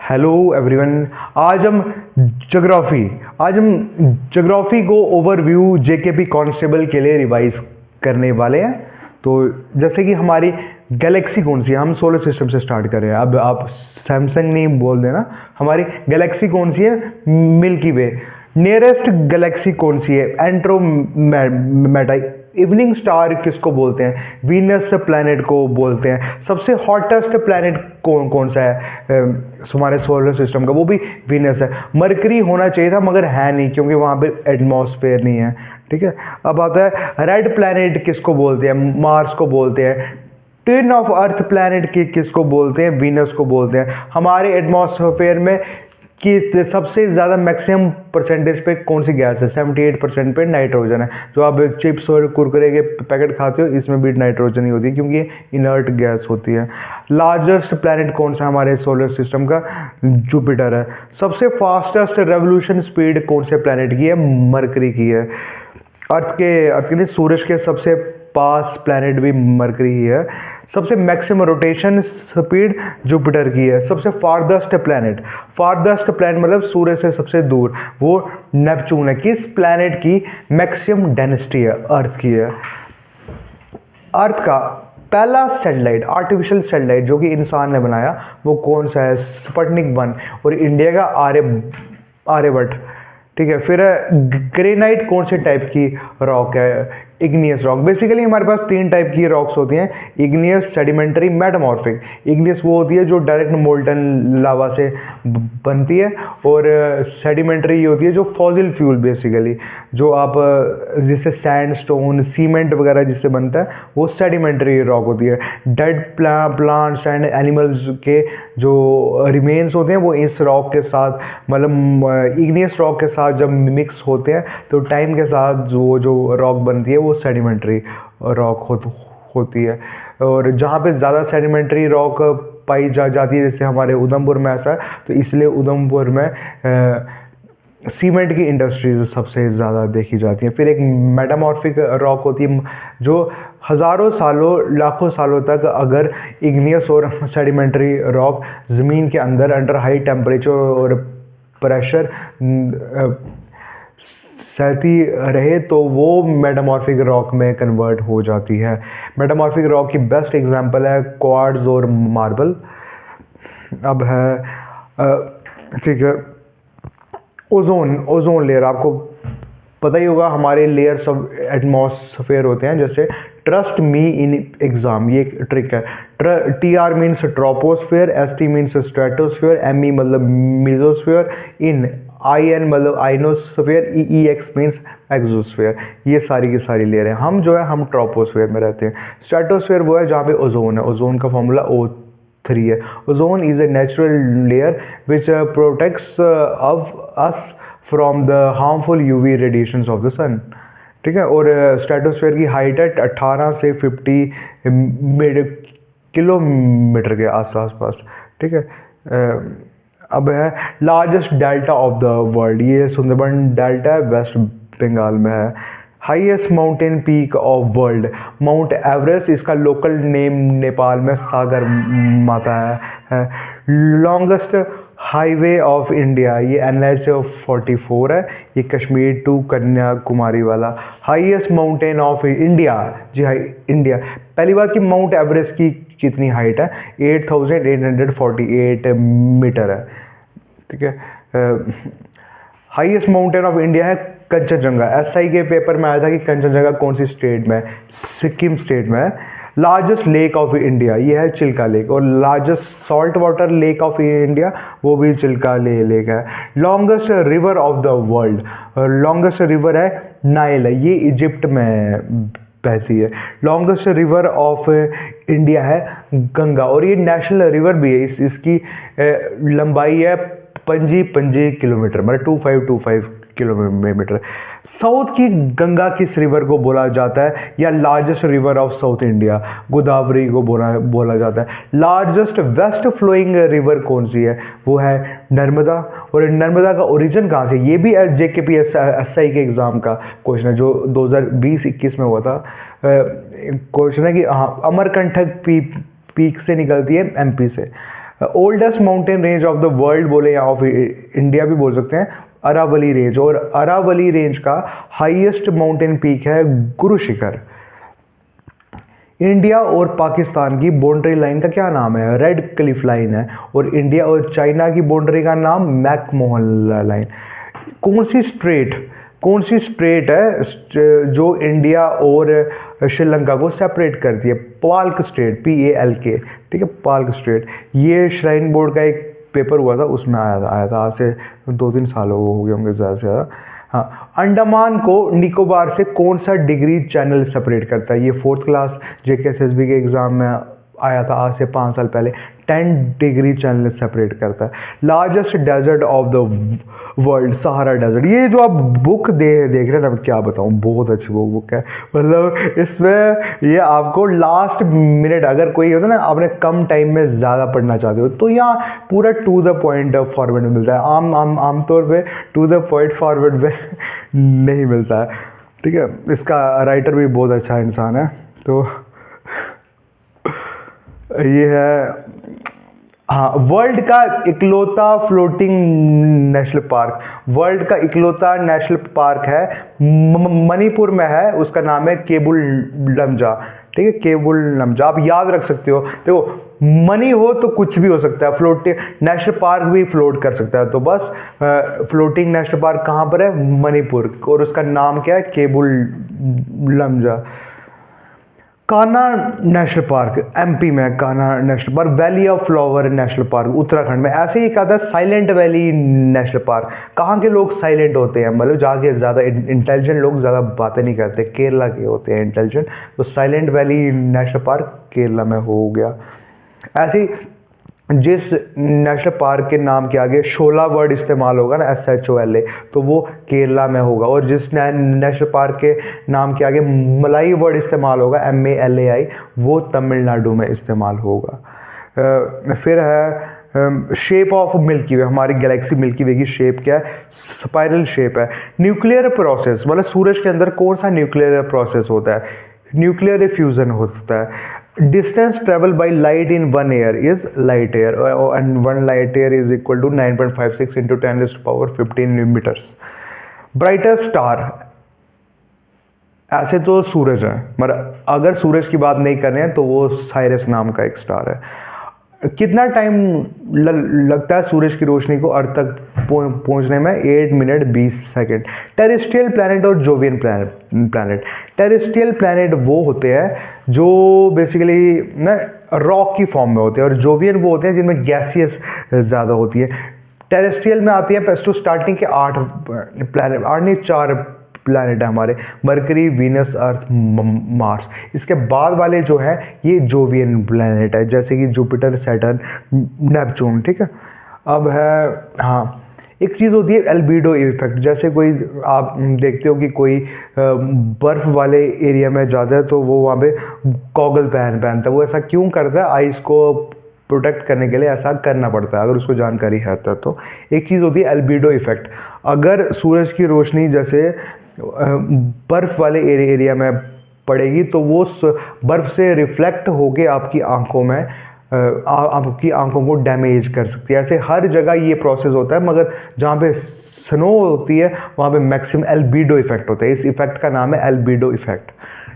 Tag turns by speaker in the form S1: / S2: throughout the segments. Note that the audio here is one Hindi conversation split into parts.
S1: Hello everyone. आज हम ज्योग्राफी को ओवरव्यू जेकेपी कांस्टेबल के लिए रिवाइज करने वाले हैं। तो जैसे कि हमारी गैलेक्सी कौन सी है, हम सोलर सिस्टम से स्टार्ट कर रहे हैं। अब आप सैमसंग नहीं बोल देना। हमारी गैलेक्सी कौन सी है? मिल्की वे। नियरेस्ट गैलेक्सी कौन सी है? एंड्रोमेडा। इवनिंग स्टार किसको बोलते हैं? वीनस प्लैनेट को बोलते हैं। सबसे हॉटेस्ट प्लैनेट कौन कौन सा है हमारे सोलर सिस्टम का? वो भी वीनस है। मरकरी होना चाहिए था मगर है नहीं, क्योंकि वहाँ पे एटमॉस्फेयर नहीं है। ठीक है। अब आता है रेड प्लैनेट किसको बोलते हैं? मार्स को बोलते हैं। ट्विन ऑफ अर्थ प्लैनेट किसको बोलते हैं? वीनस को बोलते हैं। हमारे एटमॉस्फेयर में कि सबसे ज़्यादा मैक्सिमम परसेंटेज पे कौन सी गैस है? 78% पे नाइट्रोजन है। जो आप चिप्स और कुरकुरे के पैकेट खाते हो, इसमें भी नाइट्रोजन ही होती है, क्योंकि ये इनर्ट गैस होती है। लार्जेस्ट प्लैनेट कौन सा हमारे सोलर सिस्टम का? जुपिटर है। सबसे फास्टेस्ट रेवोल्यूशन स्पीड कौन से प्लैनेट की है? मरकरी की है। अर्थ के लिए सूरज के सबसे पास प्लैनेट भी मरकरी ही है। सबसे मैक्सिमम रोटेशन स्पीड जुपिटर की है। सबसे फारदेस्ट प्लैनेट मतलब सूरज से सबसे दूर, वो नेपच्यून है। किस प्लैनेट की मैक्सिमम डेंसिटी है? अर्थ की है। अर्थ का पहला सैटेलाइट, आर्टिफिशियल सैटेलाइट जो कि इंसान ने बनाया, वो कौन सा है? स्पुतनिक 1। और इंडिया का आर्यभट्ट। ठीक है। फिर ग्रेनाइट कौन से टाइप की रॉक है? Igneous rock. बेसिकली हमारे पास 3 टाइप की रॉक्स होती हैं: इग्नियस, सेडिमेंटरी, मेटामॉर्फिक। इग्नियस वो होती है जो डायरेक्ट मोल्टन लावा से बनती है, और सेडिमेंटरी ये होती है जो फॉसिल फ्यूल, बेसिकली जो आप जिससे सैंडस्टोन, सीमेंट वगैरह जिससे बनता है, वो सेडिमेंटरी रॉक होती है। डेड प्लांट्स एंड एनिमल्स के जो रिमेन्स होते हैं वो इस रॉक के साथ, मतलब इग्नियस रॉक के साथ जब मिक्स होते हैं तो टाइम के साथ जो रॉक बनती है वो सेडिमेंटरी रॉक होती है। और जहाँ पे ज़्यादा सेडिमेंटरी रॉक पाई जाती है, जैसे हमारे उधमपुर में ऐसा है, तो इसलिए उधमपुर में सीमेंट की इंडस्ट्रीज सबसे ज़्यादा देखी जाती हैं। फिर एक मेटामॉर्फिक रॉक होती है जो हज़ारों सालों, लाखों सालों तक अगर इग्नियस और सेडिमेंटरी रॉक ज़मीन के अंदर अंडर हाई टेम्परेचर और प्रेशर सहती रहे तो वो मेटामॉर्फिक रॉक में कन्वर्ट हो जाती है। मेटामॉर्फिक रॉक की बेस्ट एग्जांपल है क्वार्ट्ज और मार्बल। अब है ठीक है, ओजोन लेयर। आपको पता ही होगा हमारे लेयर्स ऑफ एटमॉस्फेयर होते हैं, जैसे ट्रस्ट मी इन एग्जाम, ये एक ट्रिक है। TR means troposphere, ST means stratosphere, ME मतलब मीजोस्फेयर, इन IN मतलब आइनोस्फेयर, EX मीन्स एक्सोस्फेयर। ये सारी की सारी लेयर है। हम जो है हम ट्रोपोस्फेयर में रहते हैं। स्ट्रेटोस्फेयर वो है जहाँ पे ओजोन है। ओजोन का फॉर्मूला O3 है। Ozone is a natural layer which protects of us from the harmful UV radiations of the sun. ठीक है। और स्ट्रेटोस्फेयर की हाइट है 18 से 50 किलोमीटर के आसपास। ठीक है। अब है largest delta of the world, ये सुंदरबन डेल्टा है, वेस्ट बंगाल में है। Highest mountain peak of world, mount Everest. इसका लोकल नेम नेपाल में सागर माता है। लॉन्गेस्ट हाईवे ऑफ इंडिया, ये NH44 है, ये कश्मीर टू कन्याकुमारी वाला। हाईएस्ट माउंटेन ऑफ इंडिया, जी हाँ इंडिया। पहली बात कि माउंट एवरेस्ट की कितनी हाइट है? 8848 मीटर है। ठीक है। हाईएस्ट माउंटेन ऑफ इंडिया है कंचनजंगा। SI के पेपर में आया था कि कंचनजंगा कौन सी स्टेट में है? सिक्किम स्टेट में है। लार्जेस्ट लेक ऑफ इंडिया, ये है चिल्का लेक। और largest salt water lake of India, वो भी चिल्का लेक है। Longest river of the world, longest river है नाइल है, ये इजिप्ट में बहती है। लॉन्गेस्ट रिवर ऑफ इंडिया है गंगा, और ये नेशनल रिवर भी है। इसकी लंबाई है 55 किलोमीटर, मतलब 2525 किलोमीटर। साउथ की गंगा किस रिवर को बोला जाता है? या largest river of south India, Godavari को बोला जाता है। लार्जेस्ट वेस्ट फ्लोइंग रिवर कौन सी है? वो है नर्मदा। और नर्मदा का ओरिजिन कहाँ से? ये भी JKPSSI के एग्जाम का क्वेश्चन है, जो 2020-21 में हुआ था। क्वेश्चन है कि हाँ, अमरकंटक पीक से निकलती है MP से। Oldest mountain range of the world बोले या ऑफ इंडिया भी बोल सकते हैं, अरावली रेंज। और अरावली रेंज का हाईएस्ट माउंटेन पीक है गुरु शिखर। इंडिया और पाकिस्तान की बाउंड्री लाइन का क्या नाम है? रेड क्लिफ लाइन है। और इंडिया और चाइना की बाउंड्री का नाम मैकमोहन लाइन। कौन सी स्ट्रेट है जो इंडिया और श्रीलंका को सेपरेट करती है? पाल्क स्ट्रेट, PALK, ठीक है, पाल्क स्ट्रेट। ये श्राइन बोर्ड का एक पेपर हुआ था, उसमें आया था आज से 2-3 साल हो गए होंगे ज़्यादा से ज़्यादा। हाँ, अंडमान को निकोबार से कौन सा डिग्री चैनल सेपरेट करता है? ये 4th क्लास JKSSB के एग्ज़ाम में आया था आज से 5 साल पहले। 10 डिग्री चैनल सेपरेट करता है। Largest desert of the world, Sahara desert. ये जो आप बुक देख रहे हैं ना, क्या बताऊँ, बहुत अच्छी बुक है। मतलब इसमें ये आपको लास्ट मिनट, अगर कोई होता है ना, आपने कम टाइम में ज़्यादा पढ़ना चाहते हो, तो यहाँ पूरा टू द पॉइंट फॉरवर्ड में मिलता है। आमतौर पे टू द पॉइंट फॉरवर्ड में नहीं मिलता है, ठीक है। इसका राइटर भी बहुत अच्छा इंसान है। तो ये है, हाँ, वर्ल्ड का इकलौता फ्लोटिंग नेशनल पार्क। वर्ल्ड का इकलौता नेशनल पार्क है, मणिपुर में है, उसका नाम है केबुल लमजा, ठीक है, केबुल लमजा। आप याद रख सकते हो। देखो, मनी हो तो कुछ भी हो सकता है, फ्लोटिंग नेशनल पार्क भी फ्लोट कर सकता है। तो बस फ्लोटिंग नेशनल पार्क कहाँ पर है? मणिपुर, और उसका नाम क्या है? Keibul Lamjao. Kanha national park MP में, Kanha national park. Valley of flower national park Uttarakhand में। ऐसे ही एक आता है साइलेंट वैली नेशनल पार्क। कहाँ के लोग साइलेंट होते हैं? मतलब जाके ज़्यादा इंटेलिजेंट लोग ज़्यादा बातें नहीं करते, केरला के होते हैं इंटेलिजेंट। तो silent valley national park Kerala में हो गया। ऐसे ही जिस नेशनल पार्क के नाम के आगे शोला वर्ड इस्तेमाल होगा ना, SHOLA, तो वो केरला में होगा। और जिस नेशनल पार्क के नाम के आगे मलाई वर्ड इस्तेमाल होगा, MALAI, वो तमिलनाडु में इस्तेमाल होगा। फिर है शेप ऑफ मिल्की वे। हमारी गैलेक्सी मिल्की वे की शेप क्या है? स्पाइरल शेप है। न्यूक्लियर प्रोसेस, मतलब सूरज के अंदर कौन सा न्यूक्लियर प्रोसेस होता है? न्यूक्लियर फ्यूजन होता है। Distance traveled by light in 1 year is light year, and 1 light year is equal to 9.56 into 10⁻15 meters. Brightest star, ऐसे तो सूरज है, मगर अगर सूरज की बात नहीं कर रहे हैं तो वो साइरस नाम का एक स्टार है। कितना टाइम लगता है सूरज की रोशनी को अर्थ तक पहुंचने में? 8 मिनट 20 सेकेंड। टेरेस्ट्रियल प्लैनेट और जोवियन प्लैनेट। टेरेस्ट्रियल प्लैनेट वो होते हैं जो बेसिकली ना रॉक की फॉर्म में होते हैं, और जोवियन वो होते हैं जिनमें गैसियस ज़्यादा होती है। टेरेस्ट्रियल में आती है तो स्टार्टिंग के 8 प्लैनेट, 8 नहीं 4 प्लैनेट है हमारे, मरकरी, वीनस, अर्थ, मार्स। इसके बाद वाले जो है ये जोवियन प्लैनेट है, जैसे कि जुपिटर, सैटर्न, नेपच्यून, ठीक है। अब है, हाँ, एक चीज़ होती है एल्बिडो इफेक्ट। जैसे कोई आप देखते हो कि कोई बर्फ़ वाले एरिया में जाता है तो वो वहाँ पे गॉगल पहनता है। वो ऐसा क्यों करता है? आइस को प्रोटेक्ट करने के लिए ऐसा करना पड़ता है, अगर उसको जानकारी है तो। एक चीज़ होती है एल्बिडो इफेक्ट। अगर सूरज की रोशनी जैसे बर्फ़ वाले एरिया में पड़ेगी तो वो बर्फ़ से रिफ्लेक्ट होके आपकी आंखों में आपकी आंखों को डैमेज कर सकती है। ऐसे हर जगह ये प्रोसेस होता है, मगर जहाँ पे स्नो होती है वहाँ पे मैक्सिमम एल्बिडो इफेक्ट होता है। इस इफेक्ट का नाम है एल्बिडो इफेक्ट,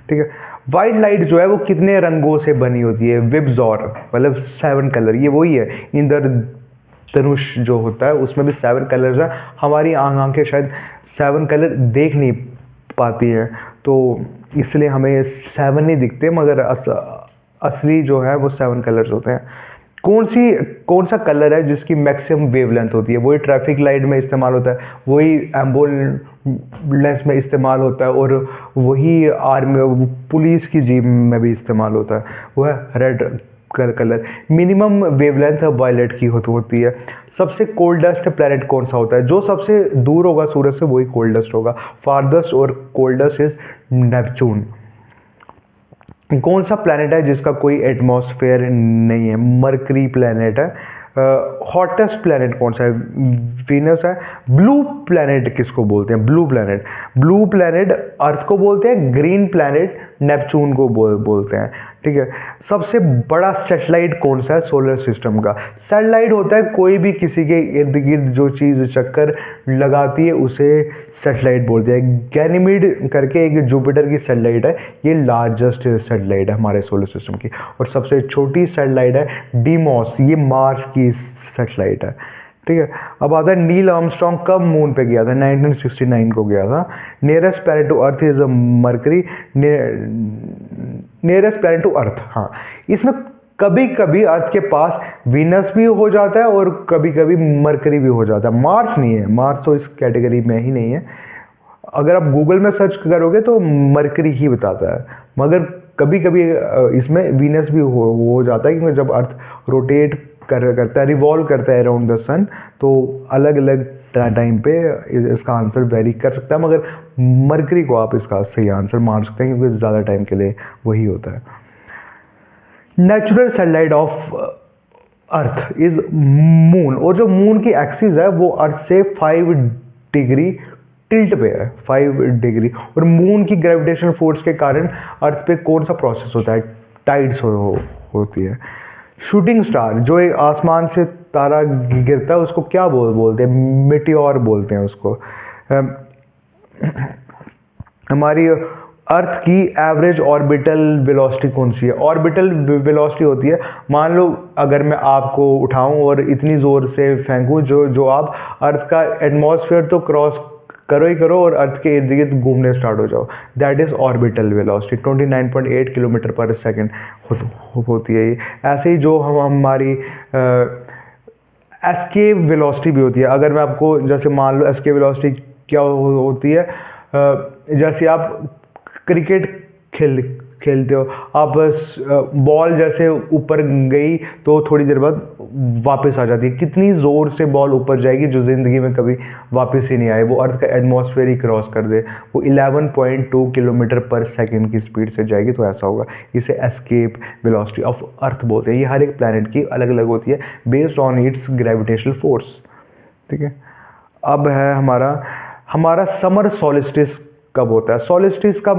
S1: ठीक है। वाइट लाइट जो है वो कितने रंगों से बनी होती है? विब्जॉर, मतलब 7 कलर। ये वही है इंद्रधनुष जो होता है उसमें भी 7 कलर्स हैं। हमारी आंखें शायद 7 कलर देख नहीं पाती हैं, तो इसलिए हमें 7 नहीं दिखते, मगर असली जो है वो 7 कलर्स होते हैं। कौन सा कलर है जिसकी मैक्सिमम वेवलेंथ होती है? वही ट्रैफिक लाइट में इस्तेमाल होता है, वही एम्बुलेंस में इस्तेमाल होता है, और वही आर्मी पुलिस की जीप में भी इस्तेमाल होता है, वो है red colour. Minimum wavelength violet की होती है। सबसे कोल्डेस्ट प्लैनेट कौन सा होता है? जो सबसे दूर होगा सूरज से वही कोल्डेस्ट होगा। फारदेस्ट और कोल्डेस्ट इज नेपच्यून। कौन सा प्लैनेट है जिसका कोई एटमॉस्फेयर नहीं है? मरकरी प्लैनेट है। हॉटेस्ट प्लैनेट कौन सा है? वीनस है। ब्लू प्लैनेट किसको बोलते हैं? ब्लू प्लैनेट अर्थ को बोलते हैं। ग्रीन प्लैनेट नेपच्यून को बोलते हैं। ठीक है, सबसे बड़ा सैटेलाइट कौन सा है सोलर सिस्टम का? सैटेलाइट होता है कोई भी किसी के इर्द गिर्द जो चीज़ चक्कर लगाती है उसे सैटेलाइट बोलते हैं। गैनीमीड करके एक जुपिटर की सैटेलाइट है, ये लार्जेस्ट सैटेलाइट है हमारे सोलर सिस्टम की। और सबसे छोटी सैटेलाइट है डीमॉस, ये मार्स की सैटेलाइट है। ठीक है, अब आता है नील आर्मस्ट्रॉन्ग कब मून पे गया था? 1969 को गया था। Nearest planet to Earth is Mercury, nearest planet to Earth. हाँ, इसमें कभी कभी अर्थ के पास वीनस भी हो जाता है और कभी कभी मरकरी भी हो जाता है। मार्स नहीं है, मार्स तो इस कैटेगरी में ही नहीं है। अगर आप गूगल में सर्च करोगे तो मरकरी ही बताता है, मगर कभी कभी इसमें वीनस भी हो जाता है, क्योंकि जब अर्थ रोटेट करता है, रिवॉल्व करता है अराउंड द सन, तो अलग अलग टाइम पे इसका आंसर वेरी कर सकता है। मगर मरकरी को आप इसका सही आंसर मान सकते हैं, क्योंकि ज़्यादा टाइम के लिए वही होता है। Natural satellite of earth is moon, और जो मून की एक्सिस है वो अर्थ से 5 डिग्री टिल्ट पे है, 5 डिग्री। और मून की ग्रेविटेशनल फोर्स के कारण अर्थ पे कौन सा प्रोसेस होता है? टाइड्स होती है। शूटिंग स्टार, जो एक आसमान से तारा गिरता है उसको क्या बोलते हैं? मिटियोर बोलते हैं उसको। हमारी अर्थ की एवरेज ऑर्बिटल वेलोसिटी कौन सी है? ऑर्बिटल वेलोसिटी होती है, मान लो अगर मैं आपको उठाऊं और इतनी ज़ोर से फेंकूं जो आप अर्थ का एटमॉस्फेयर तो क्रॉस करो ही करो और अर्थ के इर्द गिर्द घूमने स्टार्ट हो जाओ, that is orbital velocity. 29.8 kilometre पर सेकेंड होती है ये। ऐसे ही जो हमारी एस्केप वेलोसिटी भी होती है। अगर मैं आपको जैसे मान लो एस्केप वेलोसिटी क्या होती है, जैसे आप क्रिकेट खेलते हो, आप बॉल जैसे ऊपर गई तो थोड़ी देर बाद वापस आ जाती है। कितनी ज़ोर से बॉल ऊपर जाएगी जो ज़िंदगी में कभी वापस ही नहीं आए, वो अर्थ का एटमॉस्फेयर ही क्रॉस कर दे, वो 11.2 किलोमीटर पर सेकेंड की स्पीड से जाएगी, तो ऐसा होगा। इसे एस्केप वेलोसिटी ऑफ अर्थ बोलते हैं। ये हर एक प्लैनेट की अलग अलग होती है based on it's gravitational force. ठीक है, अब है हमारा समर सॉलिस्टिस कब होता है? सॉलिस्टिस का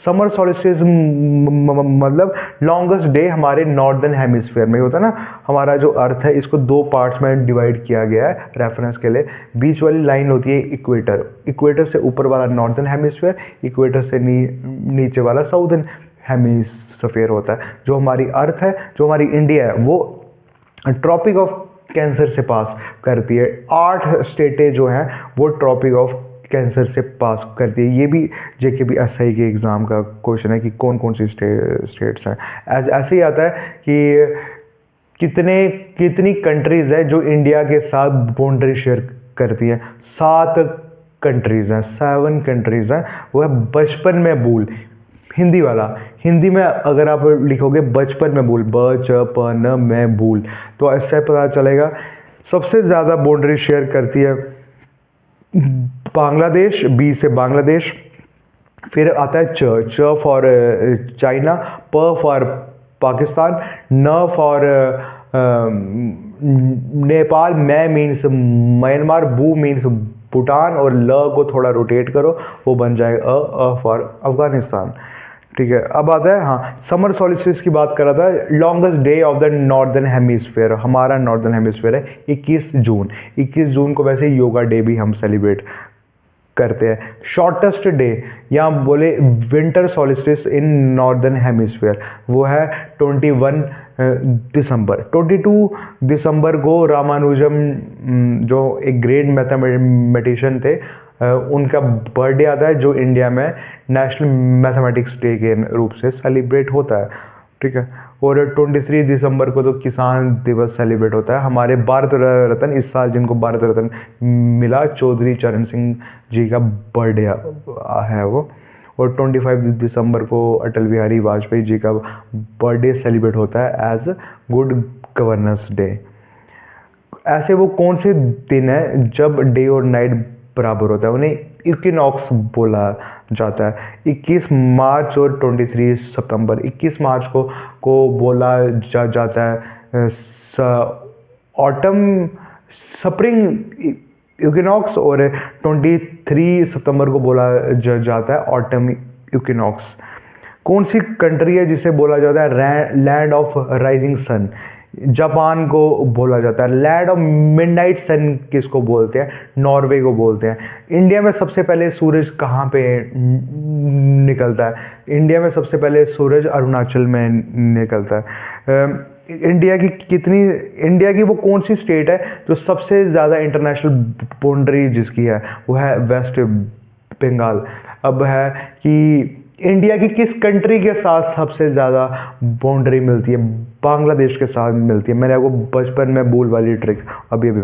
S1: समर सॉलिस्टिस मतलब लॉन्गेस्ट डे हमारे नॉर्दर्न हेमिस्फीयर में होता है ना। हमारा जो अर्थ है इसको 2 पार्ट्स में डिवाइड किया गया है रेफरेंस के लिए। बीच वाली लाइन होती है इक्वेटर, इक्वेटर से ऊपर वाला नॉर्दर्न हेमिस्फीयर, इक्वेटर से नीचे वाला साउदर्न हेमिस्फीयर होता है। जो हमारी अर्थ है, जो हमारी इंडिया है, वो ट्रॉपिक ऑफ कैंसर से पास करती है। 8 स्टेटें जो हैं वो ट्रॉपिक ऑफ कैंसर से पास करती है। ये भी JKPSI के एग्ज़ाम का क्वेश्चन है कि कौन कौन सी स्टेट्स हैं। ऐसे ही आता है कि कितनी कंट्रीज़ है जो इंडिया के साथ बाउंड्री शेयर करती हैं? 7 कंट्रीज़ हैं, 7 कंट्रीज़ हैं। वो है बचपन में भूल, हिंदी वाला। हिंदी में अगर आप लिखोगे बचपन में भूल, बचपन में भूल, तो इससे पता चलेगा। सबसे ज़्यादा बाउंड्री शेयर करती है बांग्लादेश, बी से बांग्लादेश। फिर आता है च फॉर चाइना, प फॉर पाकिस्तान, न फॉर नेपाल, मैं मीन्स म्यांमार, बू मीन्स भूटान, और ल को थोड़ा रोटेट करो वो बन जाएगा अ फॉर अफगानिस्तान। ठीक है, अब आता है समर सॉलिस्टिस की बात कर रहा था। Longest day of the northern hemisphere, हमारा नॉर्दर्न हेमिस्फीयर है 21 जून। 21 जून को वैसे योगा डे भी हम सेलिब्रेट करते हैं। शॉर्टेस्ट डे या बोले winter solstice in northern hemisphere, वो है 21 दिसंबर। 22 दिसंबर को रामानुजम, जो एक ग्रेट मैथमेटिशियन थे, उनका बर्थडे आता है, जो इंडिया में नेशनल मैथमेटिक्स डे के रूप से सेलिब्रेट होता है। ठीक है, और 23 दिसंबर को तो किसान दिवस सेलिब्रेट होता है। हमारे भारत रत्न इस साल जिनको भारत रत्न मिला, चौधरी चरण सिंह जी का बर्थडे है वो। और 25 दिसंबर को अटल बिहारी वाजपेयी जी का बर्थडे सेलिब्रेट होता है एज गुड गवर्नेंस डे। ऐसे वो कौन से दिन है जब डे और नाइट बराबर होता है? उन्हें इक्विनॉक्स बोला जाता है। 21 मार्च और 23 सितंबर। 21 मार्च को बोला जाता है ऑटम स्प्रिंग इक्विनॉक्स, और 23 सितंबर को बोला जाता है ऑटम इक्विनॉक्स। कौन सी कंट्री है जिसे बोला जाता है land of rising sun? Japan को बोला जाता है। लैंड ऑफ मिडनाइट सन किसको बोलते हैं? नॉर्वे को बोलते हैं। इंडिया में सबसे पहले सूरज कहाँ पे निकलता है? इंडिया में सबसे पहले सूरज अरुणाचल में निकलता है। इंडिया की वो कौन सी स्टेट है जो सबसे ज़्यादा इंटरनेशनल बाउंड्री जिसकी है वो है वेस्ट बंगाल। अब है कि इंडिया की किस कंट्री के साथ सबसे ज़्यादा बाउंड्री मिलती है? बांग्लादेश के साथ मिलती है। मैंने आपको बचपन में भूल वाली ट्रिक अभी अभी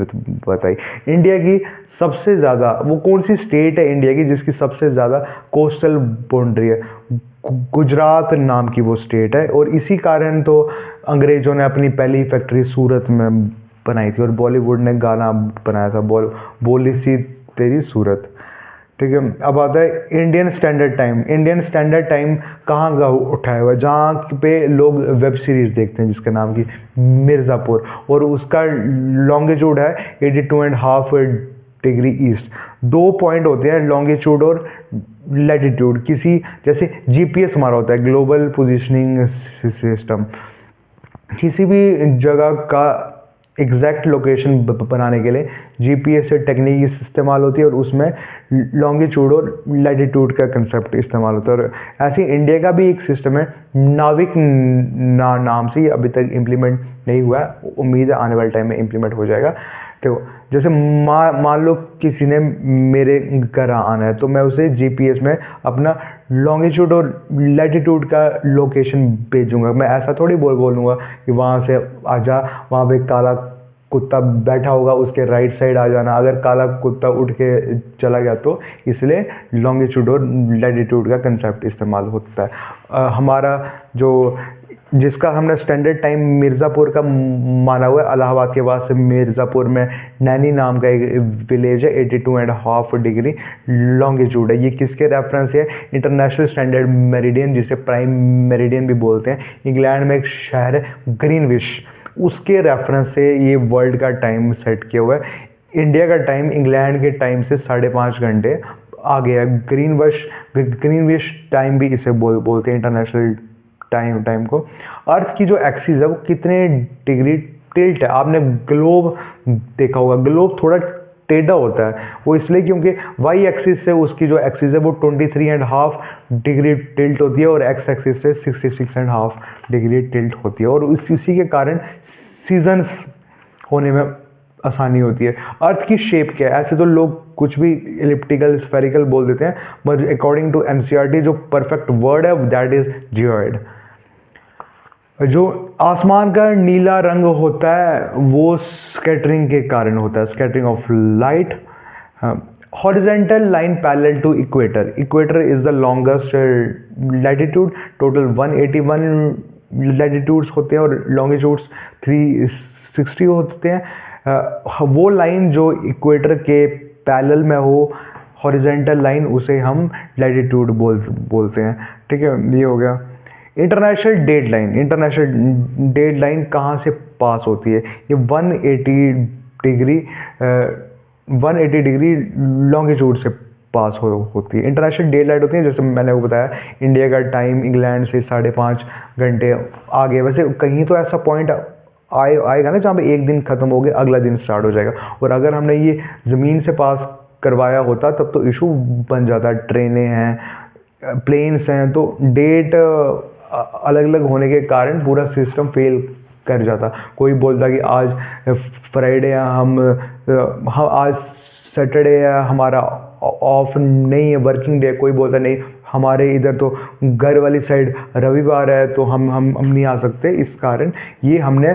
S1: बताई। इंडिया की सबसे ज़्यादा वो कौन सी स्टेट है इंडिया की जिसकी सबसे ज़्यादा कोस्टल बाउंड्री है? गुजरात नाम की वो स्टेट है। और इसी कारण तो अंग्रेज़ों ने अपनी पहली फैक्ट्री सूरत में बनाई थी और बॉलीवुड ने गाना बनाया था बोली सी तेरी सूरत। ठीक है, अब आता है Indian standard time. Indian standard time कहाँ का उठाया हुआ है? जहाँ पे लोग वेब सीरीज़ देखते हैं जिसका नाम की मिर्ज़ापुर, और उसका लॉन्गिट्यूड है 82.5 डिग्री ईस्ट। 2 पॉइंट होते हैं, लॉन्गिट्यूड और लैटिट्यूड। किसी जैसे जीपीएस हमारा होता है, ग्लोबल पोजिशनिंग सिस्टम। किसी भी जगह का एग्जैक्ट लोकेशन बनाने के लिए जीपीएस से टेक्निक इस्तेमाल होती है और उसमें लॉन्गिट्यूड और लैटिट्यूड का कंसेप्ट इस्तेमाल होता है। और ऐसे इंडिया का भी एक सिस्टम है नाविक नाम से, ये अभी तक इम्प्लीमेंट नहीं हुआ है, उम्मीद है आने वाले टाइम में इम्प्लीमेंट हो जाएगा। तो जैसे मान लो किसी ने मेरे घर आना है तो मैं उसे जीपीएस में अपना लॉन्गिट्यूड और लैटिट्यूड का लोकेशन भेजूंगा। मैं ऐसा थोड़ी बोलूँगा कि वहाँ से आजा, वहाँ पे काला कुत्ता बैठा होगा उसके राइट साइड आ जाना। अगर काला कुत्ता उठ के चला गया तो इसलिए लॉन्गिट्यूड और लैटिट्यूड का कंसेप्ट इस्तेमाल होता है। हमारा जो जिसका हमने स्टैंडर्ड टाइम मिर्ज़ापुर का माना हुआ है, इलाहाबाद के पास मिर्ज़ापुर में नैनी नाम का एक विलेज है, 82.5 डिग्री लॉन्गिट्यूड है। ये किसके रेफरेंस है? इंटरनेशनल स्टैंडर्ड मेरिडियन, जिसे प्राइम मेरिडियन भी बोलते हैं। इंग्लैंड में एक शहर है ग्रीनविच, उसके रेफरेंस से ये वर्ल्ड का टाइम सेट किया हुआ है। इंडिया का टाइम इंग्लैंड के टाइम से 5.5 घंटे आगे है। ग्रीनविच टाइम भी इसे बोलते हैं, इंटरनेशनल टाइम को। अर्थ की जो एक्सिस है वो कितने डिग्री टिल्ट है? आपने ग्लोब देखा होगा, ग्लोब थोड़ा टेढ़ा होता है। वो इसलिए क्योंकि वाई एक्सिस से उसकी जो एक्सिस है वो 23.5 डिग्री टिल्ट होती है और एक्स एक्सिस से 66.5 डिग्री टिल्ट होती है। और इसी के कारण सीजन्स होने में आसानी होती है। अर्थ की शेप क्या है? ऐसे तो लोग कुछ भी इलिप्टिकल स्फेरिकल बोल देते हैं, बट अकॉर्डिंग टू एनसीईआरटी जो परफेक्ट वर्ड है दैट इज जियोइड। जो आसमान का नीला रंग होता है वो स्कैटरिंग के कारण होता है, scattering of light. Horizontal line parallel to equator. Equator is the longest latitude, total 181 latitudes होते हैं और लॉन्गिट्यूड्स 360 होते हैं। वो लाइन जो इक्वेटर के पैरेलल में हो, हॉरिजेंटल लाइन, उसे हम लैटिट्यूड बोलते हैं। ठीक है, ये हो गया। International deadline. इंटरनेशनल डेडलाइन कहाँ से पास होती है? ये 180 डिग्री लॉन्गिट्यूड से पास होती है। इंटरनेशनल डेडलाइन होती है, जैसे मैंने वो बताया, इंडिया का टाइम इंग्लैंड से 5.5 घंटे आगे। वैसे कहीं तो ऐसा पॉइंट आएगा ना जहाँ पे एक दिन ख़त्म हो गया, अगला दिन स्टार्ट हो जाएगा। और अगर हमने ये ज़मीन से पास करवाया होता तब तो इशू बन जाता। ट्रेनें हैं, प्लेन्स हैं, तो डेट अलग अलग होने के कारण पूरा सिस्टम फेल कर जाता। कोई बोलता कि आज फ्राइडे है, हम आज सैटरडे है, हमारा ऑफ नहीं है, वर्किंग डे। कोई बोलता नहीं हमारे इधर तो घर वाली साइड रविवार है तो हम नहीं आ सकते। इस कारण ये हमने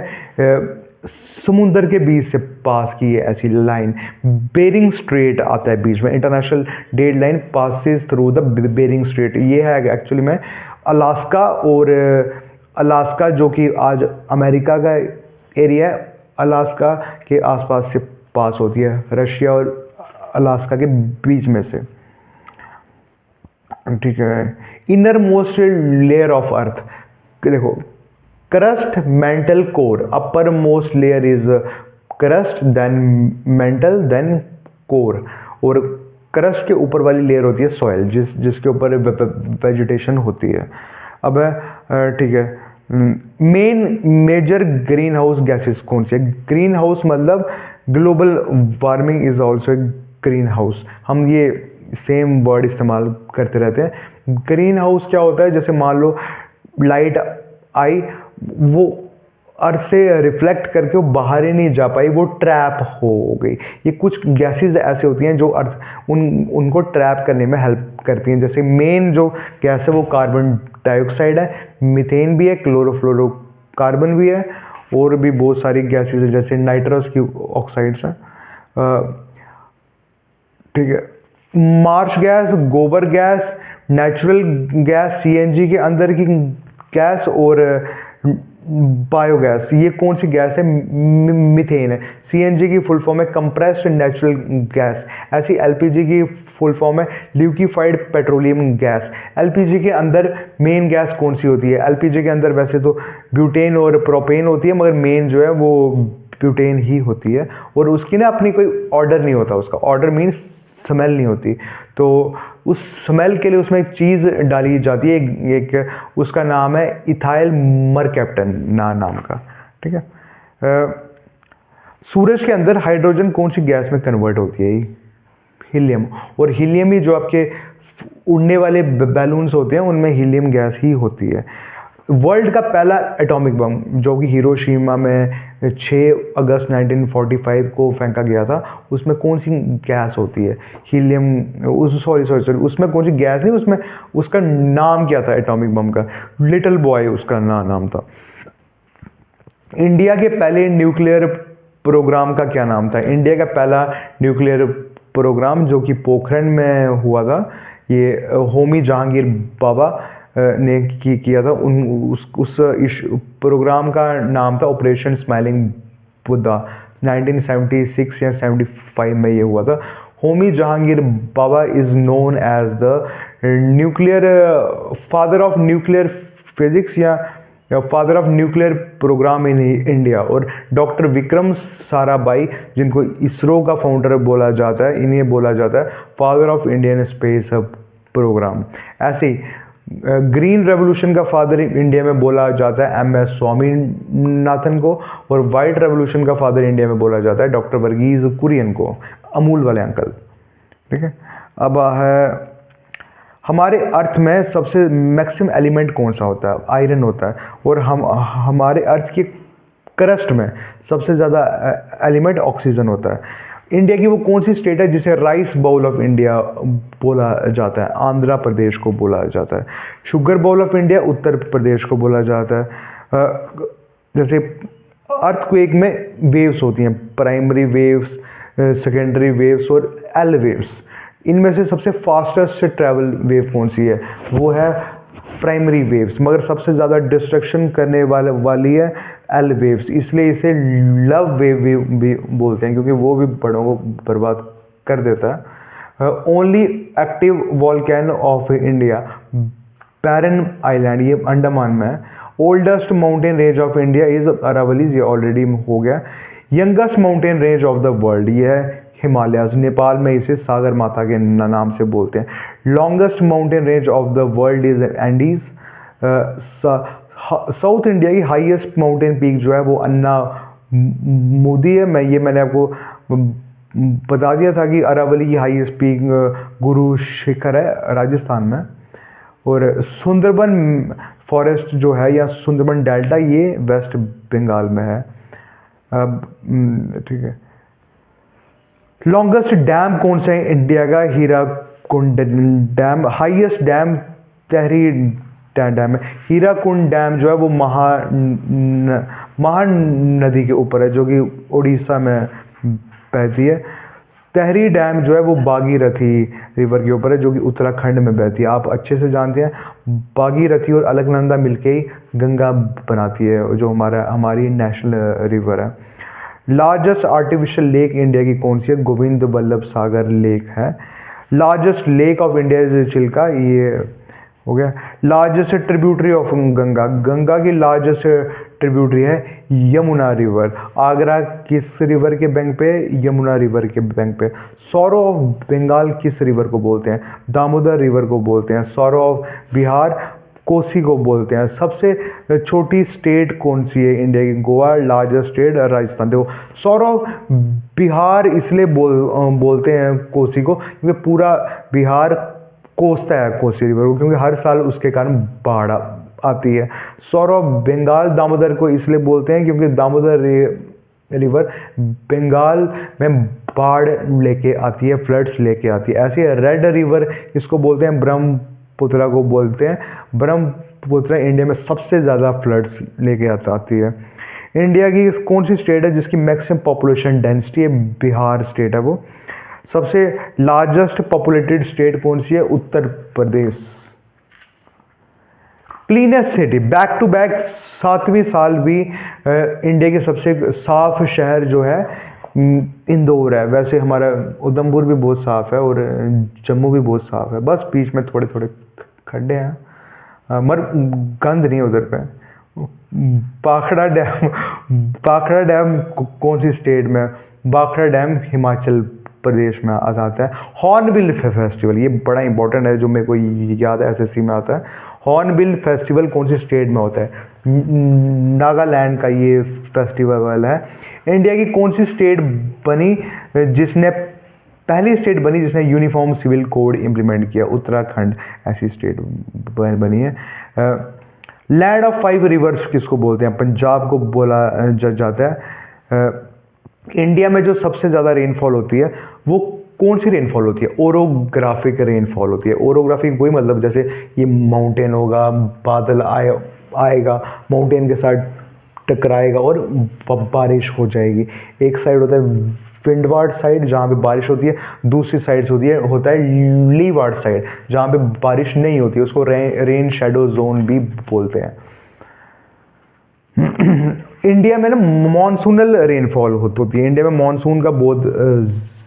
S1: समुंदर के बीच से पास की है ऐसी लाइन। बेरिंग स्ट्रेट आता है बीच में। International dateline passes through the Bering Strait. ये है एक्चुअली में अलास्का, और अलास्का जो कि आज अमेरिका का एरिया है, अलास्का के आसपास से पास होती है, रशिया और अलास्का के बीच में से। ठीक है। Innermost layer of earth. देखो, crust, mantle, core. Uppermost layer is crust, then mantle, then core. और क्रस्ट के ऊपर वाली लेयर होती है सॉइल, जिसके ऊपर वेजिटेशन होती है। अब ठीक है, main major green house gases कौन सी है? ग्रीन हाउस मतलब global warming is also green house, हम ये सेम वर्ड इस्तेमाल करते रहते हैं। ग्रीन हाउस क्या होता है? जैसे मान लो लाइट आई, वो अर्थ से रिफ्लेक्ट करके वो बाहर ही नहीं जा पाई, वो ट्रैप हो गई। ये कुछ गैसेस ऐसे होती हैं जो अर्थ उनको ट्रैप करने में हेल्प करती हैं। जैसे मेन जो गैस है वो कार्बन डाइऑक्साइड है, मीथेन भी है, क्लोरोफ्लोरोकार्बन भी है, और भी बहुत सारी गैसेस है जैसे नाइट्रस की ऑक्साइड्स हैं। ठीक है, मार्श गैस, गोबर गैस, नेचुरल गैस, सीएनजी के अंदर की गैस और बायोगैस, ये कौन सी गैस है? मीथेन है। सीएनजी की फुल फॉर्म है कंप्रेस्ड नेचुरल गैस। ऐसी एलपीजी की फुल फॉर्म है लिक्विफाइड पेट्रोलियम गैस। एलपीजी के अंदर मेन गैस कौन सी होती है? एलपीजी के अंदर वैसे तो ब्यूटेन और प्रोपेन होती है, मगर मेन जो है वो ब्यूटेन ही होती है, और उसकी ना अपनी कोई ऑर्डर नहीं होता, उसका ऑर्डर मीन्स स्मेल नहीं होती। तो उस स्मेल के लिए उसमें एक चीज़ डाली जाती है, एक उसका नाम है इथाइल मरकैप्टन नाम का। ठीक है, सूरज के अंदर हाइड्रोजन कौन सी गैस में कन्वर्ट होती है? हीलियम। और हीलियम ही जो आपके उड़ने वाले बैलून्स होते हैं उनमें हीलियम गैस ही होती है। वर्ल्ड का पहला एटॉमिक बम जो कि हिरोशिमा में 6 अगस्त 1945 को फेंका गया था, उसमें कौन सी गैस होती है? हीलियम। सॉरी, उसमें कौन सी गैस नहीं, उसमें उसका नाम क्या था एटॉमिक बम का? लिटिल बॉय उसका नाम था। इंडिया के पहले न्यूक्लियर प्रोग्राम का क्या नाम था? इंडिया का पहला न्यूक्लियर प्रोग्राम जो कि पोखरण में हुआ था, ये होमी जहांगीर बाबा ने किया था। उस प्रोग्राम का नाम था ऑपरेशन स्माइलिंग बुद्धा। 1976 या 75 में ये हुआ था। Homi Jehangir Bhabha is known as the nuclear father of nuclear physics या father of nuclear programme in India. और डॉक्टर विक्रम साराभाई, जिनको इसरो का फाउंडर बोला जाता है, इन्हें बोला जाता है father of Indian space program. ऐसे ही ग्रीन रेवोल्यूशन का फादर इंडिया में बोला जाता है MS स्वामीनाथन को, और वाइट रेवोल्यूशन का फादर इंडिया में बोला जाता है डॉक्टर वर्गीज कुरियन को, अमूल वाले अंकल। ठीक है, अब है हमारे अर्थ में सबसे मैक्सिमम एलिमेंट कौन सा होता है? आयरन होता है। और हमारे अर्थ की क्रस्ट में सबसे ज़्यादा एलिमेंट ऑक्सीजन होता है। इंडिया की वो कौन सी स्टेट है जिसे राइस बाउल ऑफ इंडिया बोला जाता है? आंध्र प्रदेश को बोला जाता है। Sugar bowl of India Uttar Pradesh को बोला जाता है। जैसे अर्थक्वेक में वेव्स होती हैं, प्राइमरी वेव्स, सेकेंडरी वेव्स और एल वेव्स। इनमें से सबसे फास्टेस्ट ट्रैवल वेव कौन सी है? वो है प्राइमरी वेव्स, मगर सबसे ज़्यादा डिस्ट्रक्शन करने वाली है एल वेव्स, इसलिए इसे लव वेव भी बोलते हैं, क्योंकि वो भी बड़ों को बर्बाद कर देता है। Only active volcano of India Barren Island, ये अंडमान में है। Oldest mountain range of India is Aravallis, ये ऑलरेडी हो गया। Youngest mountain range of the world, ये है हिमालयाज, नेपाल में इसे सागर माता के नाम से बोलते हैं। Longest mountain range of the world is Andes. South India की हाईएस्ट माउंटेन पीक जो है वो अन्ना मोदी है। मैंने आपको बता दिया था कि अरावली की हाईएस्ट पीक गुरु शिखर है राजस्थान में। और सुंदरबन फॉरेस्ट जो है या सुंदरबन डेल्टा, ये वेस्ट बंगाल में है। अब ठीक है, लॉन्गेस्ट डैम कौन सा है इंडिया का? हीराकुंड डैम। हाईएस्ट डैम तहरी डैम है। हीराकुंड डैम जो है वो महान नदी के ऊपर है, जो कि उड़ीसा में बहती है। तहरी डैम जो है वो भागीरथी रिवर के ऊपर है, जो कि उत्तराखंड में बहती है। आप अच्छे से जानते हैं, भागीरथी और अलकनंदा मिलके ही गंगा बनाती है, जो हमारी नेशनल रिवर है। लार्जेस्ट आर्टिफिशियल लेक इंडिया की कौन सी है? गोविंद वल्लभ सागर लेक है। Largest lake of India is Chilka, ये हो गया। Largest tributary of Ganga, Ganga की लार्जेस्ट ट्रिब्यूटरी है यमुना रिवर। आगरा किस रिवर के बैंक पे? यमुना रिवर के बैंक पे। सौरो ऑफ बंगाल किस रिवर को बोलते हैं? दामोदर रिवर को बोलते हैं। सौरो ऑफ बिहार कोसी को बोलते हैं। सबसे छोटी स्टेट कौन सी है इंडिया की? गोवा। Largest state Rajasthan. देखो सौरव, बिहार इसलिए बोलते हैं कोसी को क्योंकि पूरा बिहार कोसता है कोसी रिवर को, क्योंकि हर साल उसके कारण बाढ़ आती है। सौरव, बंगाल दामोदर को इसलिए बोलते हैं क्योंकि दामोदर रिवर बंगाल में बाढ़ लेके आती है, फ्लड्स लेके आती है। ऐसे रेड रिवर इसको बोलते हैं, ब्रह्मपुत्रा को बोलते हैं। ब्रह्मपुत्रा इंडिया में सबसे ज़्यादा फ्लड्स लेके आती है। इंडिया की कौन सी स्टेट है जिसकी मैक्सिमम पॉपुलेशन डेंसिटी है? बिहार स्टेट है वो। सबसे लार्जेस्ट पॉपुलेटेड स्टेट कौन सी है? Uttar Pradesh. Cleanest city, back to back 7वीं साल भी इंडिया के सबसे साफ शहर जो है इंदौर है। वैसे हमारा उधमपुर भी बहुत साफ है और जम्मू भी बहुत साफ है, बस बीच में थोड़े थोड़े खड्डे हैं, मगर गंद नहीं उधर पे। भाखड़ा डैम कौन सी स्टेट में? भाखड़ा डैम हिमाचल प्रदेश में आता है। हॉर्नबिल फेस्टिवल, ये बड़ा इंपॉर्टेंट है, जो मेरे को याद है एसएससी में आता है। हॉर्नबिल फेस्टिवल कौन सी स्टेट में होता है? नागालैंड का ये फेस्टिवल है। इंडिया की कौन सी स्टेट बनी जिसने पहली स्टेट बनी जिसने यूनिफॉर्म सिविल कोड इंप्लीमेंट किया? उत्तराखंड ऐसी स्टेट बनी है। लैंड ऑफ 5 रिवर्स किसको बोलते हैं? पंजाब को बोला जाता है। इंडिया में जो सबसे ज़्यादा रेनफॉल होती है वो कौन सी रेनफॉल होती है? ओरोग्राफिक रेनफॉल होती है। ओरोग्राफिक वही मतलब जैसे ये माउंटेन होगा, बादल आएगा, माउंटेन के साथ टकराएगा और बारिश हो जाएगी। एक साइड होता है विंडवार्ड साइड जहाँ पे बारिश होती है, दूसरी साइड होता है लीवार्ड साइड जहाँ पे बारिश नहीं होती है, उसको रेन शेडो जोन भी बोलते हैं। इंडिया में ना मॉनसूनल रेनफॉल होती है। इंडिया में मॉनसून का बहुत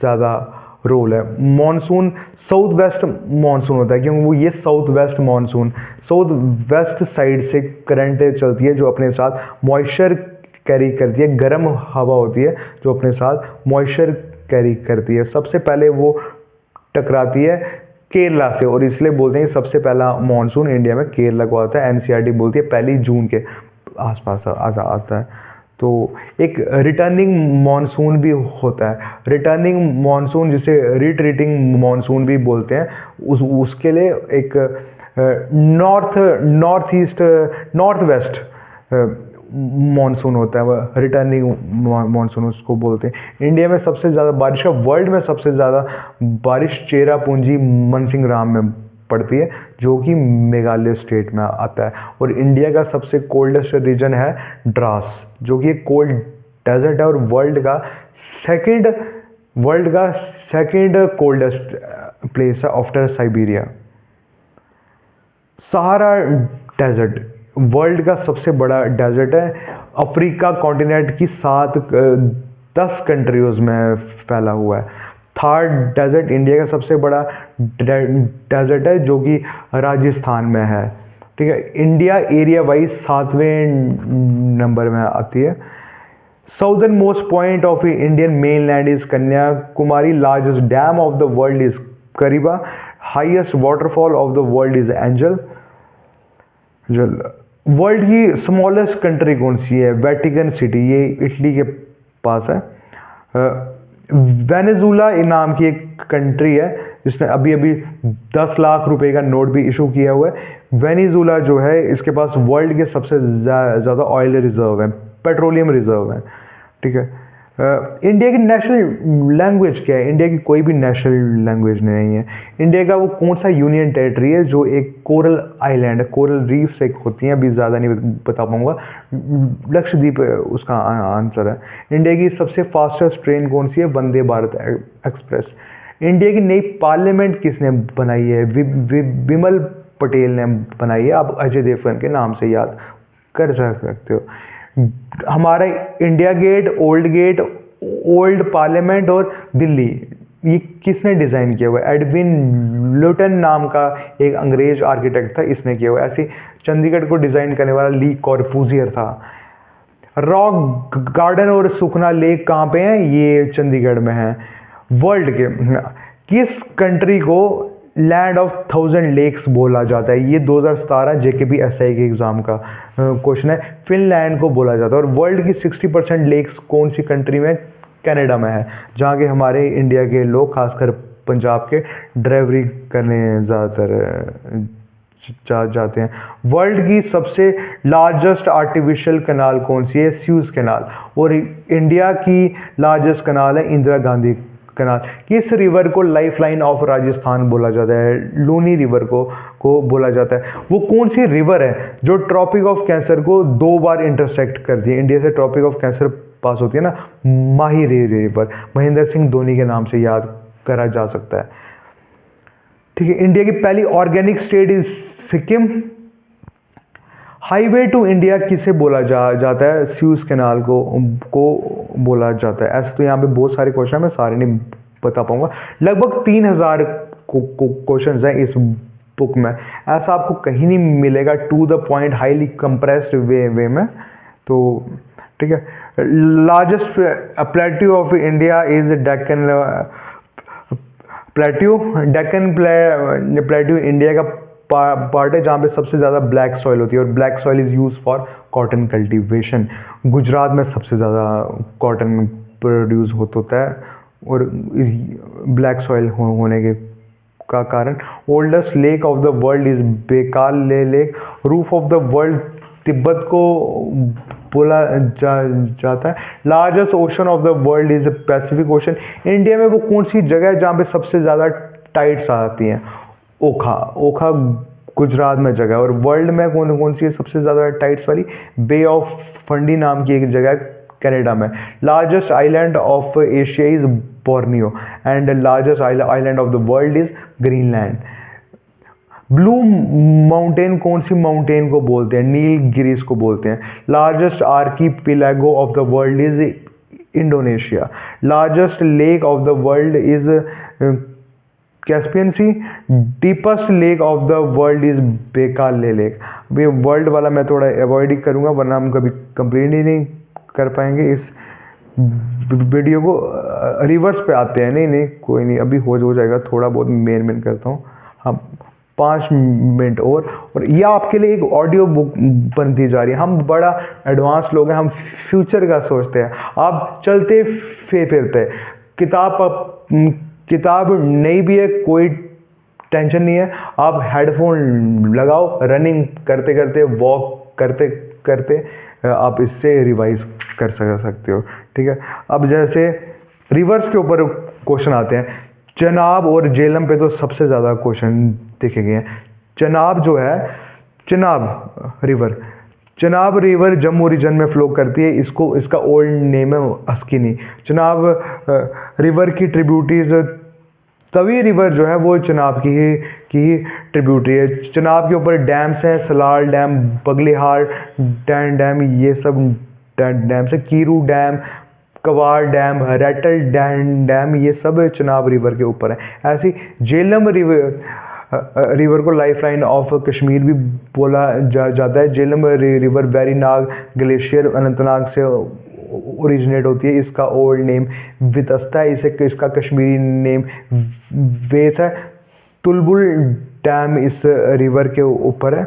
S1: ज़्यादा रोल है। मॉनसून साउथ वेस्ट मॉनसून होता है क्योंकि वो ये साउथ वेस्ट साइड से करंट चलती है जो अपने साथ मॉइस्चर कैरी करती है। गर्म हवा होती है जो अपने साथ मॉइस्चर कैरी करती है। सबसे पहले वो टकराती है केरला से और इसलिए बोलते हैं सबसे पहला मॉनसून इंडिया में केरला को आता है। एनसीईआरटी बोलती है 1 जून के आसपास आता है। तो एक रिटर्निंग मॉनसून भी होता है। रिटर्निंग मॉनसून जिसे रिट्रीटिंग मॉनसून भी बोलते हैं, उसके लिए एक नॉर्थ वेस्ट मॉनसून होता है, वह रिटर्निंग मॉनसून उसको बोलते हैं। इंडिया में सबसे ज़्यादा बारिश है, वर्ल्ड में सबसे ज़्यादा बारिश चेरापूंजी मनसिंगराम में पड़ती है जो कि मेघालय स्टेट में आता है। और इंडिया का सबसे कोल्डेस्ट रीजन है द्रास जो कि एक कोल्ड डेजर्ट है और वर्ल्ड का सेकंड कोल्डेस्ट प्लेस है after Siberia. Sahara desert world का सबसे बड़ा डेजर्ट है। अफ्रीका कॉन्टिनेंट की 10 कंट्रीज में फैला हुआ है। थार डेजर्ट इंडिया का सबसे बड़ा डेजर्ट है जो कि राजस्थान में है। ठीक है, इंडिया एरिया वाइज 7वें नंबर में आती है। Southern most point of Indian mainland is Kanyakumari. Largest dam of the world is Kariba. Highest waterfall of the world is Angel. World की स्मॉलेस्ट कंट्री कौन सी है? वेटिकन सिटी, ये इटली के पास है। वेनेजुला नाम की एक कंट्री है जिसने अभी 10 लाख रुपए का नोट भी इशू किया हुआ है। वेनेजुला जो है इसके पास वर्ल्ड के सबसे ज़्यादा ऑयल रिजर्व है, पेट्रोलियम रिजर्व है। ठीक है, इंडिया की नेशनल लैंग्वेज क्या है? इंडिया की कोई भी नेशनल लैंग्वेज नहीं है। इंडिया का वो कौन सा यूनियन टेरिटरी है जो एक कोरल आइलैंड है, कोरल रीफ एक होती हैं, अभी ज़्यादा नहीं बता पाऊंगा, लक्षद्वीप उसका आंसर है। इंडिया की सबसे फास्टेस्ट ट्रेन कौन सी है? वंदे भारत एक्सप्रेस। इंडिया की नई पार्लियामेंट किसने बनाई है? विमल पटेल ने बनाई है। आप अजय देवगन के नाम से याद कर सकते हो। हमारा इंडिया गेट, ओल्ड पार्लियामेंट और दिल्ली, ये किसने डिज़ाइन किया हुआ है? एडविन लुटन नाम का एक अंग्रेज आर्किटेक्ट था, इसने किया हुआ है। ऐसे चंडीगढ़ को डिज़ाइन करने वाला ली कॉर्बूजियर था। रॉक गार्डन और सुखना लेक कहाँ पे हैं? ये चंडीगढ़ में है। वर्ल्ड के किस कंट्री को लैंड ऑफ 1000 लेक्स बोला जाता है, ये 2017 जेकेपी एसआई के एग्ज़ाम का क्वेश्चन है। फिनलैंड को बोला जाता है। और वर्ल्ड की 60% लेक्स कौन सी कंट्री में? कनाडा में है, जहाँ के हमारे इंडिया के लोग खासकर पंजाब के ड्राइवरी करने ज़्यादातर जाते हैं। वर्ल्ड की सबसे लार्जेस्ट आर्टिफिशियल कनाल कौन सी है? स्यूज़ कनाल। और इंडिया की लार्जेस्ट कनाल है इंदिरा गांधी कनाल। किस रिवर को लाइफ लाइन ऑफ राजस्थान बोला जाता है? लूनी रिवर को बोला जाता है। वो कौन सी रिवर है जो ट्रॉपिक ऑफ कैंसर को 2 बार इंटरसेक्ट करती है? इंडिया से ट्रॉपिक ऑफ कैंसर पास होती है ना, माही रिवर, महेंद्र सिंह धोनी के नाम से याद करा जा सकता है। ठीक है। इंडिया की पहली organic state is Sikkim. Highway to India किसे बोला जाता है? स्यूज कैनाल को बोला जाता है। ऐसे तो यहाँ पे बहुत सारे क्वेश्चन है, मैं सारे नहीं बता पाऊंगा। लगभग 3000 क्वेश्चन हैं इस बुक में। ऐसा आपको कहीं नहीं मिलेगा, to the point, highly compressed way में। तो ठीक है। Largest plateau of India is Deccan plateau. Deccan plateau India का पार्ट है जहाँ पे सबसे ज़्यादा ब्लैक सॉइल होती है, और black soil is use for cotton cultivation. Gujarat में सबसे ज़्यादा कॉटन प्रोड्यूस होता है, और ब्लैक सॉइल होने के का कारण। Oldest lake of the world is Baikal lake. Roof of the world Tibet को बोला जाता है। Largest ocean of the world is Pacific ocean. India में वो कौन सी जगह है जहाँ पे सबसे ज़्यादा टाइड्स आती हैं? ओखा गुजरात में जगह है। और वर्ल्ड में कौन सी है सबसे ज़्यादा टाइड्स वाली? बे ऑफ फंडी नाम की एक जगह है कनाडा में। Largest island of Asia is Borneo, and largest island of the world is Greenland. Blue mountain कौन सी माउंटेन को बोलते हैं? नीलगिरीज को बोलते हैं। Largest archipelago of the world is Indonesia. Largest lake of the world is Caspian sea. Deepest lake of the world is Baikal lake. अभी वर्ल्ड वाला मैं थोड़ा अवॉइड ही करूँगा, वरना हम कभी कंप्लीट ही नहीं कर पाएंगे इस वीडियो को। रिवर्स पे आते हैं। नहीं कोई नहीं, अभी हो जाएगा। थोड़ा बहुत मेन करता हूँ। हाँ, 5 मिनट और ये आपके लिए एक ऑडियो बुक बनती जा रही है। हम बड़ा एडवांस लोग हैं, हम फ्यूचर का सोचते हैं। आप चलते फिरते, किताब नहीं भी है, कोई टेंशन नहीं है। आप हेडफोन लगाओ, रनिंग करते करते, वॉक करते करते आप इससे रिवाइज कर सकते हो। ठीक है। अब जैसे रिवर्स के ऊपर क्वेश्चन आते हैं। चनाब और झेलम पे तो सबसे ज़्यादा क्वेश्चन देखे गए हैं। चनाब जो है, चनाब रिवर जम्मू रीजन में फ्लो करती है। इसका ओल्ड नेम है अस्किनी। चनाब रिवर की ट्रिब्यूटरीज, तवी रिवर जो है वो चनाब की ट्रिब्यूटरी है। चनाब के ऊपर डैम्स हैं, सलाल डैम, बगलिहार डैम, ये सब डैम्स है। कीरू डैम, कवार डैम, रेटल डैम, ये सब चनाब रिवर के ऊपर है। ऐसी झेलम रिवर को लाइफ लाइन ऑफ कश्मीर भी बोला जाता है। झेलम रिवर वेरीनाग ग्लेशियर अनंतनाग से ओरिजिनेट होती है। इसका ओल्ड नेम वितस्ता है। इसका कश्मीरी नेम वेथ है। तुलबुल डैम इस रिवर के ऊपर है।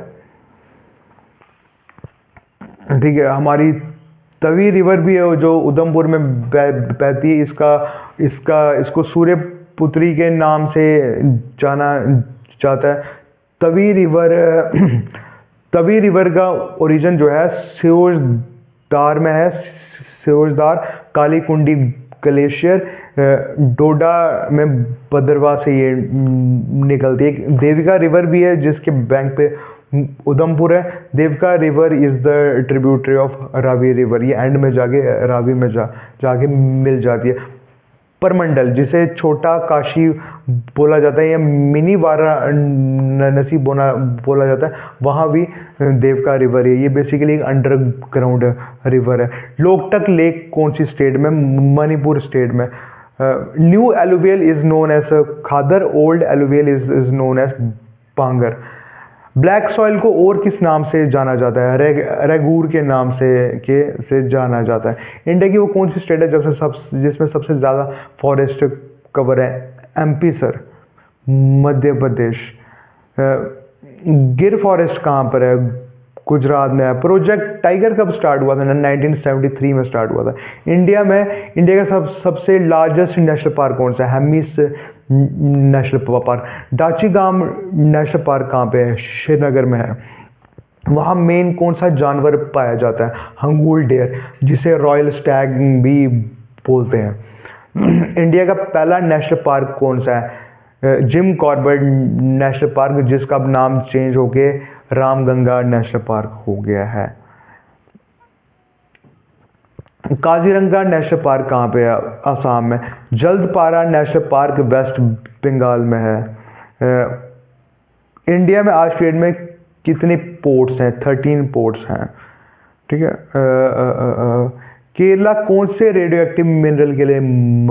S1: ठीक है। हमारी तवी रिवर भी है जो उधमपुर में बहती है। इसको सूर्य पुत्री के नाम से जाना जाता है। तवी रिवर का ओरिजिन जो है सियोजदार में है। सियोजदार काली कुंडी ग्लेशियर डोडा में भद्रवाह से ये निकलती है। देविका रिवर भी है जिसके बैंक पे उधमपुर है। Devika river is the tributary of Ravi river. ये एंड में जाके रावी में जाके मिल जाती है। परमंडल, जिसे छोटा काशी बोला जाता है या मिनी वाराणसी बोला जाता है, वहाँ भी देविका रिवर है। ये बेसिकली एक अंडरग्राउंड रिवर है। लोकटक लेक कौन सी स्टेट में? मणिपुर स्टेट में। New alluvial is known as Khadar, old alluvial is known as Bangar. Black soil को और किस नाम से जाना जाता है? रेगूर के नाम से जाना जाता है। इंडिया की वो कौन सी स्टेट है जिसमें सबसे ज़्यादा फॉरेस्ट कवर है? MP sir. Madhya Pradesh. Gir forest कहाँ पर है? गुजरात में है। प्रोजेक्ट टाइगर कब स्टार्ट हुआ था? 1973 में स्टार्ट हुआ था। इंडिया का सबसे लार्जेस्ट नेशनल पार्क कौन सा है? Hemis national park. Dachigam national park कहाँ पे है? श्रीनगर में है। वहाँ मेन कौन सा जानवर पाया जाता है? हंगूल डेयर, जिसे रॉयल स्टैग भी बोलते हैं। इंडिया का पहला नेशनल पार्क कौन सा है? जिम कॉर्बेट नेशनल पार्क, जिसका अब नाम चेंज होके रामगंगा नेशनल पार्क हो गया है। काजीरंगा नेशनल पार्क कहाँ पे है? असम में। जल्दपारा नेशनल पार्क वेस्ट बंगाल में है। इंडिया में आज की डेट में कितने पोर्ट्स हैं? 13 पोर्ट्स हैं। ठीक है। केरला कौन से रेडियो एक्टिव मिनरल के लिए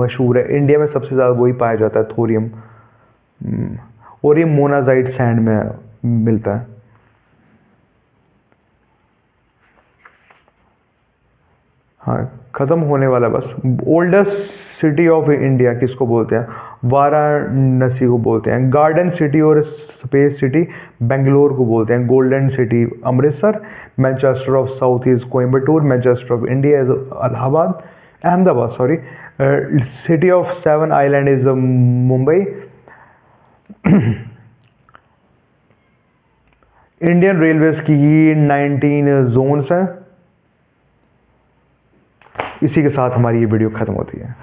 S1: मशहूर है? इंडिया में सबसे ज़्यादा वही पाया जाता है, थोरियम। और ये मोनाजाइट सैंड में मिलता है। हाँ, ख़त्म होने वाला बस। ओल्डेस्ट सिटी ऑफ इंडिया किसको बोलते हैं? वाराणसी को बोलते हैं। गार्डन सिटी और स्पेस सिटी बेंगलोर को बोलते हैं। Golden city Amritsar. Manchester of south is Coimbatore. Manchester of India is Allahabad, Ahmedabad sorry. City of 7 island is Mumbai. Indian railways की 19 जोन्स हैं। इसी के साथ हमारी ये वीडियो ख़त्म होती है।